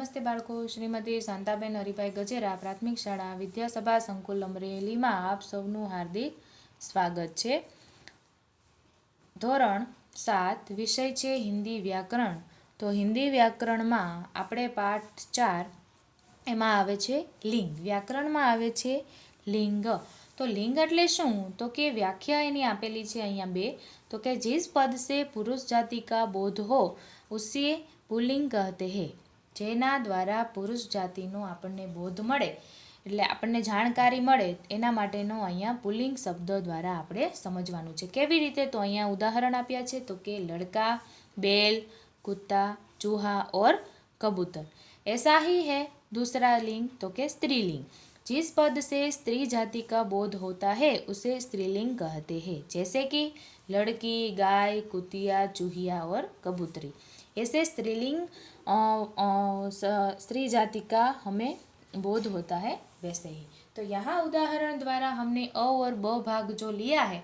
નમસ્તે બાળકો, શ્રીમતી શાંતાબેન હરિભાઈ ગજેરા, પ્રાથમિક શાળા વિદ્યાસભા સંકુલ અમરેલીમાં આપ સૌનું હાર્દિક સ્વાગત છે। ધોરણ 7 વિષય છે હિન્દી વ્યાકરણ। તો હિન્દી વ્યાકરણમાં આપણે પાઠ 4 એમાં આવે છે લિંગ। વ્યાકરણમાં આવે છે લિંગ। तो लिंग એટલે શું? तो કે व्याख्या એની આપેલી છે અહીંયા બે। तो કે जिस पद से पुरुष जाति का बोध हो उसे पुल्लिंग कहते हैं। જેના દ્વારા પુરુષ જાતિનો આપણને બોધ મળે એટલે આપણને જાણકારી મળે એના માટેનો અહીંયા પુલ્લિંગ શબ્દ દ્વારા આપણે સમજવાનું છે। કેવી રીતે? તો અહીંયા ઉદાહરણ આપ્યા છે। તો કે लड़का, बैल, कुत्ता, चूहा और कबूतर। ऐसा ही है दूसरा लिंग, तो के स्त्रीलिंग। जिस पद से स्त्री जाति का बोध होता है उसे स्त्रीलिंग कहते हैं। जैसे कि लड़की, गाय, कुतिया, चूहिया और कबूतरी। ऐसे स्त्रीलिंग स्त्री जाति का हमें बोध होता है वैसे ही। तो यहाँ उदाहरण द्वारा हमने अ और ब भाग जो लिया है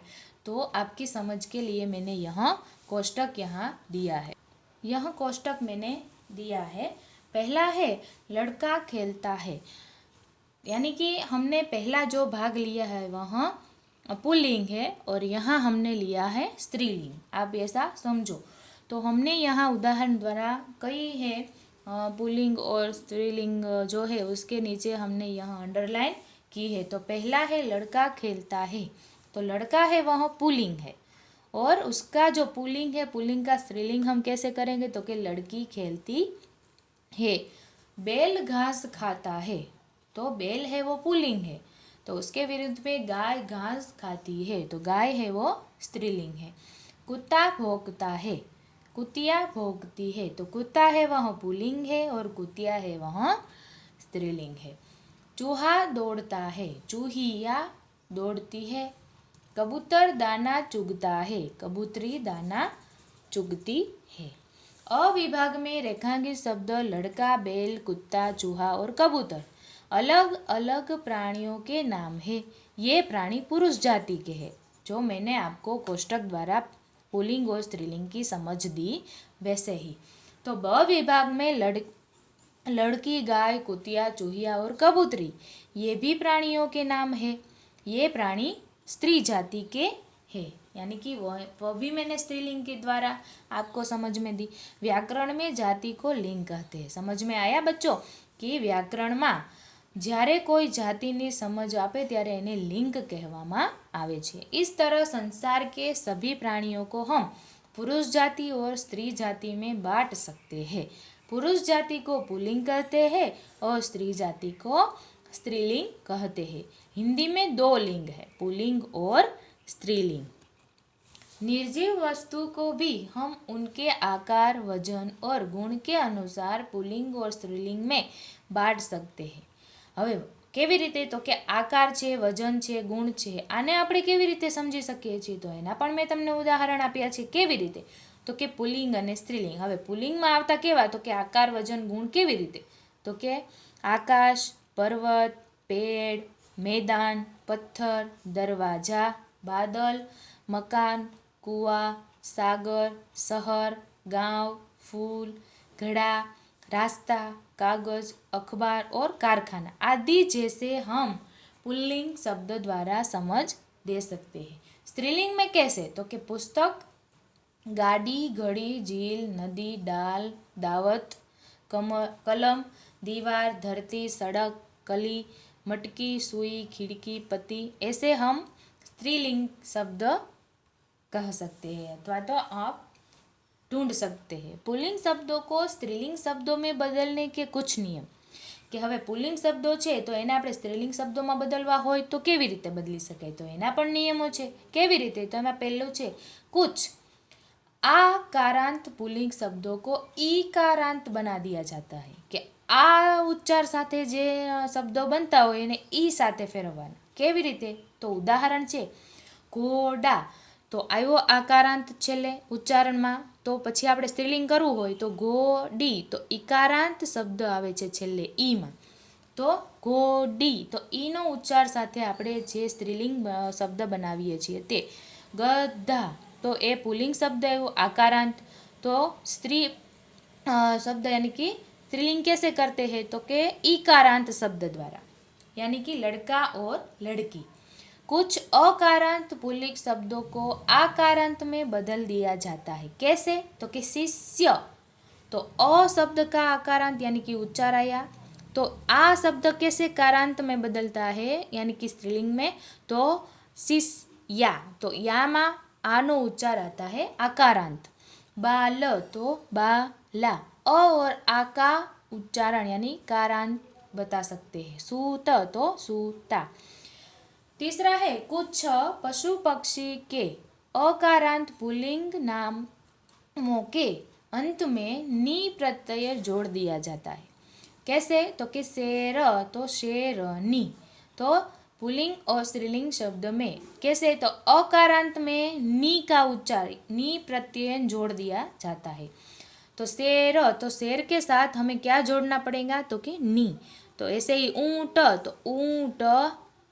तो आपकी समझ के लिए मैंने यहाँ कोष्टक यहाँ दिया है। यह कोष्टक मैंने दिया है। पहला है लड़का खेलता है, यानी कि हमने पहला जो भाग लिया है वह पुल्लिंग है और यहाँ हमने लिया है स्त्रीलिंग। आप ऐसा समझो। तो हमने यहाँ उदाहरण द्वारा कई है पुल्लिंग और स्त्रीलिंग जो है उसके नीचे हमने यहाँ अंडरलाइन की है। तो पहला है लड़का खेलता है, तो लड़का है वह पुल्लिंग है और उसका जो पुल्लिंग है पुल्लिंग का स्त्रीलिंग हम कैसे करेंगे? तो कि लड़की खेलती है। बैल घास खाता है, तो बैल है वो पुल्लिंग है। तो उसके विरुद्ध में गाय घास खाती है, तो गाय है वो स्त्रीलिंग है। कुत्ता भौंकता है, कुतिया भौंकती है, तो कुत्ता है वह पुल्लिंग है और कुतिया है वह स्त्रीलिंग है। चूहा दौड़ता है, चूहिया दौड़ती है। कबूतर दाना चुगता है, कबूतरी दाना चुगती है। अ विभाग में रेखांकित शब्द लड़का, बैल, कुत्ता, चूहा और कबूतर अलग अलग प्राणियों के नाम है। ये प्राणी पुरुष जाति के हैं। जो मैंने आपको कोष्टक द्वारा पुल्लिंग और स्त्रीलिंग की समझ दी वैसे ही। तो ब विभाग में लड़की, गाय, कुतिया, चूहिया और कबूतरी ये भी प्राणियों के नाम है। ये प्राणी स्त्री जाति के है, यानी कि वह भी मैंने स्त्रीलिंग के द्वारा आपको समझ में दी। व्याकरण में जाति को लिंग कहते हैं। समझ में आया बच्चों कि व्याकरण में જ્યારે કોઈ જાતિની સમજ આપે ત્યારે એને લિંગ કહેવામાં આવે છે। इस तरह संसार के सभी प्राणियों को हम पुरुष जाति और स्त्री जाति में बांट सकते हैं। पुरुष जाति को पुल्लिंग कहते हैं और स्त्री जाति को स्त्रीलिंग कहते हैं। हिंदी में दो लिंग है, पुल्लिंग और स्त्रीलिंग। निर्जीव वस्तु को भी हम उनके आकार, वजन और गुण के अनुसार पुल्लिंग और स्त्रीलिंग में बांट सकते हैं। હવે કેવી રીતે? તો કે આકાર છે, વજન છે, ગુણ છે, આને આપણે કેવી રીતે સમજી શકીએ છીએ? તો એના પણ મેં તમને ઉદાહરણ આપ્યા છે। કેવી રીતે? તો કે પુલ્લિંગ અને સ્ત્રીલિંગ। હવે પુલ્લિંગમાં આવતા કેવા? તો કે આકાર, વજન, ગુણ કેવી રીતે? તો કે આકાશ, પર્વત, પેડ, मैदान, पत्थर, दरवाजा, बादल, मकान, कुआं, सागर, शहर, गांव, फूल, घड़ा, रास्ता, कागज, अखबार और कारखाना आदि जैसे हम पुल्लिंग शब्द द्वारा समझ दे सकते हैं। स्त्रीलिंग में कैसे? तो कि पुस्तक, गाड़ी, घड़ी, झील, नदी, डाल, दावत, कलम, दीवार, धरती, सड़क, कली, मटकी, सुई, खिड़की, पति, ऐसे हम स्त्रीलिंग शब्द कह सकते हैं अथवा तो आप ढूंढ सकते हैं। पुल्लिंग शब्दों को स्त्रीलिंग शब्दों में बदलने के कुछ नियम કે હવે પુલ્લિંગ શબ્દો છે તો એને આપણે સ્ત્રીલિંગ શબ્દોમાં બદલવા હોય તો કેવી રીતે બદલી શકાય? તો એના પણ નિયમો છે। કેવી રીતે? તો એમાં પહેલું છે कुछ आकारांत पुल्लिंग शब्दों को ईकारांत बना दिया जाता है कि आ उच्चार साथे जे शब्दों बनता हो એને ઈ સાથે ફેરવવાના। કેવી રીતે? તો ઉદાહરણ છે ઘોડા, તો આવ્યો આકારાંત છેલ્લે ઉચ્ચારણમાં, તો પછી આપણે સ્ત્રીલિંગ કરવું હોય તો ઘોડી, તો ઈકારાંત શબ્દ આવે છે છેલ્લે ઈમાં, તો ઘોડી, તો ઈનો ઉચ્ચાર સાથે આપણે જે સ્ત્રીલિંગ શબ્દ બનાવીએ છીએ તે। ગધા, તો એ પુલ્લિંગ શબ્દ આવ્યો આકારાંત, તો સ્ત્રી શબ્દ यानी कि स्त्रीलिंग कैसे करते हैं, तो के ईकारांत शब्द द्वारा, यानी कि लड़का और लड़की। कुछ अकारांत पुल्लिंग शब्दों को आकारांत में बदल दिया जाता है। कैसे, तो कि शिष्य, तो अ शब्द का आकारांत यानी कि उच्चार आया, तो आ शब्द कैसे कारांत में बदलता है यानी कि स्त्रीलिंग में, तो शिष्या, तो या मा आनो उच्चार आता है आकारांत। बाल, तो बाला, अ और आ का उच्चारण यानी कारांत बता सकते हैं। सूत, तो सूता। तीसरा है कुछ पशु पक्षी के अकारांत पुल्लिंग नामों के अंत में नी प्रत्यय जोड़ दिया जाता है। कैसे, तो कि शेर, तो शेरनी, तो पुल्लिंग और स्त्रीलिंग शब्द में कैसे, तो अकारांत में नी का उच्चार नी प्रत्यय जोड़ दिया जाता है। तो शेर, तो शेर के साथ हमें क्या जोड़ना पड़ेगा, तो कि नी। तो ऐसे ही ऊंट, तो ऊंट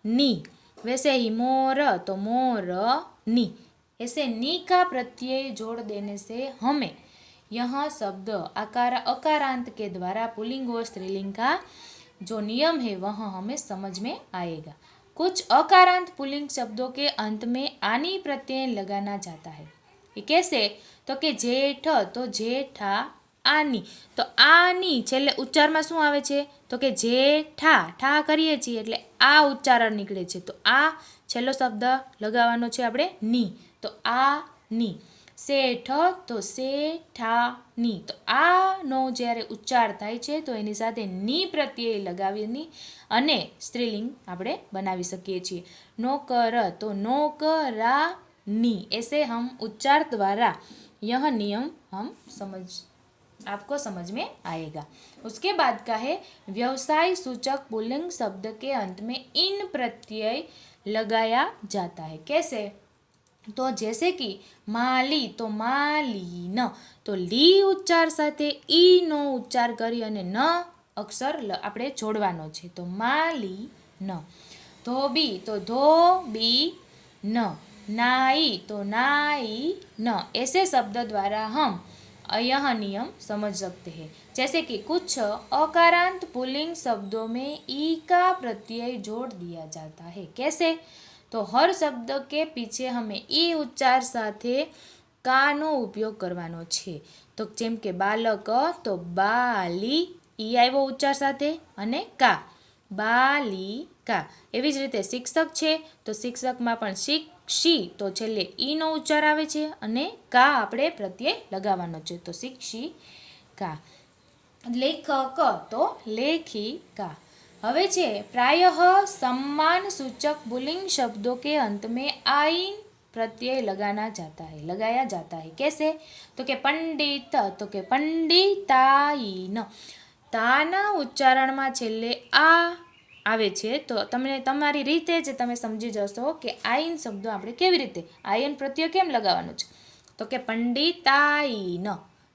नी, वैसे ही मोर, तो मोर नी, ऐसे नी का प्रत्यय जोड़ देने से हमें यह शब्द अकारांत के द्वारा पुल्लिंग और स्त्रीलिंग का जो नियम है वह हमें समझ में आएगा। कुछ अकारांत पुल्लिंग शब्दों के अंत में आनी प्रत्यय लगाना जाता है। ये कैसे, तो कि जेठ, तो जेठा आनी, तो आनी छेल्ले उच्चाરમાં શું આવે છે, તો કે જેઠા, ઠા કરીએ છીએ એટલે આ ઉચ્ચારણ નીકળે છે, તો આ છેલ્લો શબ્દ લગાવવાનો છે આપણે ની, તો આ ની। શેઠ, તો શેઠાની, તો આ નો જ્યારે ઉચ્ચાર થાય છે તો એની સાથે ની પ્રત્યય લગાવીને અને સ્ત્રીલિંગ આપણે બનાવી શકીએ છીએ। નોકર, तो नौकरानी, ऐसे हम उच्चार द्वारा यह नियम हम आपको समझ में आएगा। उसके बाद का है व्यवसाय सूचक पुल्लिंग शब्द के अंत में इन प्रत्यय लगाया जाता है। कैसे, तो जैसे कि माली, तो मालीन, तो ली उच्चार साथे ई नो उच्चार करी अने न अक्षर આપણે જોડવાનો છે, તો માલી ન। ધોબી, तो धोबी न। नाई, तो नाई न, ऐसे शब्द द्वारा हम यह नियम समझ सकते हैं। जैसे कि कुछ अकारांत पुल्लिंग शब्दों में ई का प्रत्यय जोड़ दिया जाता है। कैसे, तो हर शब्द के पीछे हमें ई उच्चार साथे का नो उपयोग करवानो छे। तो जेम के बालक, तो बाली, ई आव्यो उच्चार साथे अने का, बालिका। एवी ज रीते शिक्षक छे तो शिक्षक में पण शिक्षी, तो छेल्ले ई नो उच्चार आवे छे अने का आपणे प्रत्यय लगावવાનો छे, तो शिक्षिका। लेखक, तो लेखिका। હવે છે प्रायः सम्मान सूचक पुल्लिंग शब्दों के अंत में आइन प्रत्यय लगाया जाता है। कैसे, तो के पंडित, तो के पंडिताइन, ताना उच्चारण में छेल्ले आ आवे छे, तो तमने तमारी रीते ज तमे समझी जशो कि आइन शब्द आपणे केवी रीते आइन प्रत्यय केम लगावવાનો छे, तो के पंडिताइन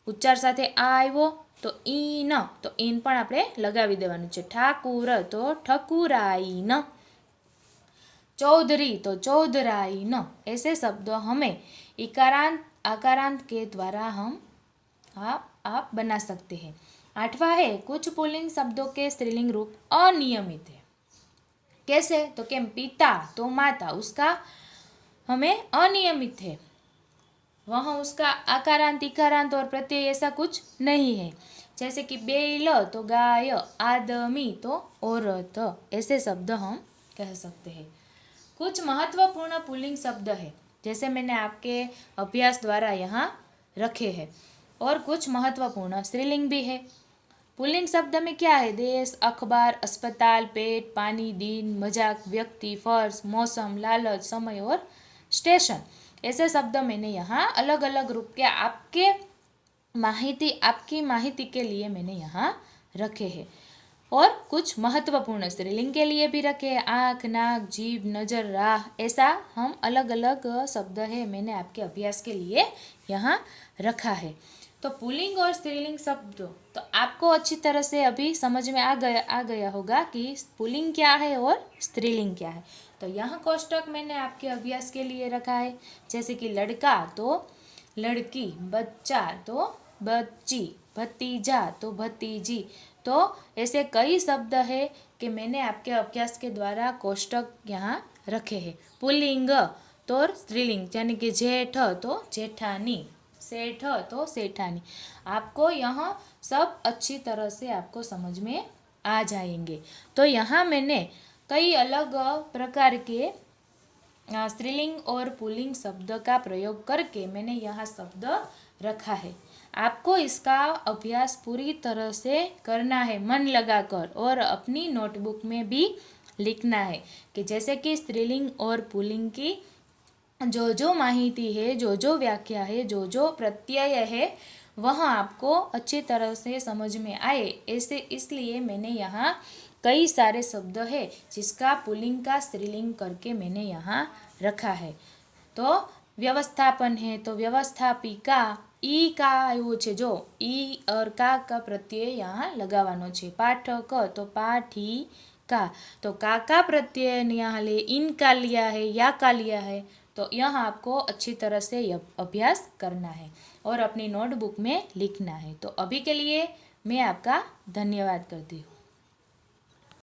उच्चार साथे आ आव्यो तो ईन, तो ईन पण आपणे लगावी देवानुं छे। ठाकुर, तो ठकुराईन। चौधरी, तो चौधराईन। ऐसे शब्द हमें इकारांत आकारांत के द्वारा हम आप बना सकते हैं। आठवां है कुछ पुल्लिंग शब्दों के स्त्रीलिंग रूप अनियमित है। कैसे, तो कि पिता, तो माता, उसका हमें अनियमित है, वह उसका आकारांत इकारांत और प्रत्यय ऐसा कुछ नहीं है। जैसे कि बैल, तो गाय, आदमी, तो औरत, ऐसे शब्द हम कह सकते हैं। कुछ महत्वपूर्ण पुल्लिंग शब्द है जैसे मैंने आपके अभ्यास द्वारा यहाँ रखे हैं, और कुछ महत्वपूर्ण स्त्रीलिंग भी है। पुल्लिंग शब्द में क्या है, देश, अखबार, अस्पताल, पेट, पानी, दिन, मजाक, व्यक्ति, फर्श, मौसम, लालच, समय और स्टेशन, ऐसे शब्द मैंने यहाँ अलग अलग रूप के आपकी माहिती के लिए मैंने यहाँ रखे हैं। और कुछ महत्वपूर्ण स्त्रीलिंग के लिए भी रखे हैं, आँख, नाक, जीभ, नज़र, राह, ऐसा हम अलग अलग शब्द है मैंने आपके अभ्यास के लिए यहाँ रखा है। तो पुल्लिंग और स्त्रीलिंग शब्द तो आपको अच्छी तरह से अभी समझ में आ गया होगा कि पुल्लिंग क्या है और स्त्रीलिंग क्या है। तो यह कोष्टक मैंने आपके अभ्यास के लिए रखा है, जैसे कि लड़का, तो लड़की, बच्चा, तो बच्ची, भतीजा तो भतीजी। तो ऐसे कई शब्द है कि मैंने आपके अभ्यास के द्वारा कोष्टक यहाँ रखे हैं। पुल्लिंग तो स्त्रीलिंग, यानी कि जेठ तो जेठानी, सेठ तो सेठानी। आपको यह सब अच्छी तरह से आपको समझ में आ जाएंगे। तो यहाँ मैंने कई अलग प्रकार के स्त्रीलिंग और पुल्लिंग शब्द का प्रयोग करके मैंने यहाँ शब्द रखा है। आपको इसका अभ्यास पूरी तरह से करना है, मन लगाकर, और अपनी नोटबुक में भी लिखना है कि जैसे कि स्त्रीलिंग और पुल्लिंग की जो जो माहिती है, जो जो व्याख्या है, जो जो प्रत्यय है, वह आपको अच्छी तरह से समझ में आए ऐसे, इसलिए मैंने यहाँ कई सारे शब्द है जिसका पुल्लिंग का स्त्रीलिंग करके मैंने यहाँ रखा है। तो व्यवस्थापन है तो व्यवस्थापिका, ई का આવ્યો છે જો ई और का प्रत्यय यहाँ लगावानो छे। पाठक तो पाठिका, तो का प्रत्यय यहाँ ले इन का लिया है या का लिया है। तो यह आपको अच्छी तरह से अभ्यास करना है और अपनी नोटबुक में लिखना है। तो अभी के लिए मैं आपका धन्यवाद करती हूँ।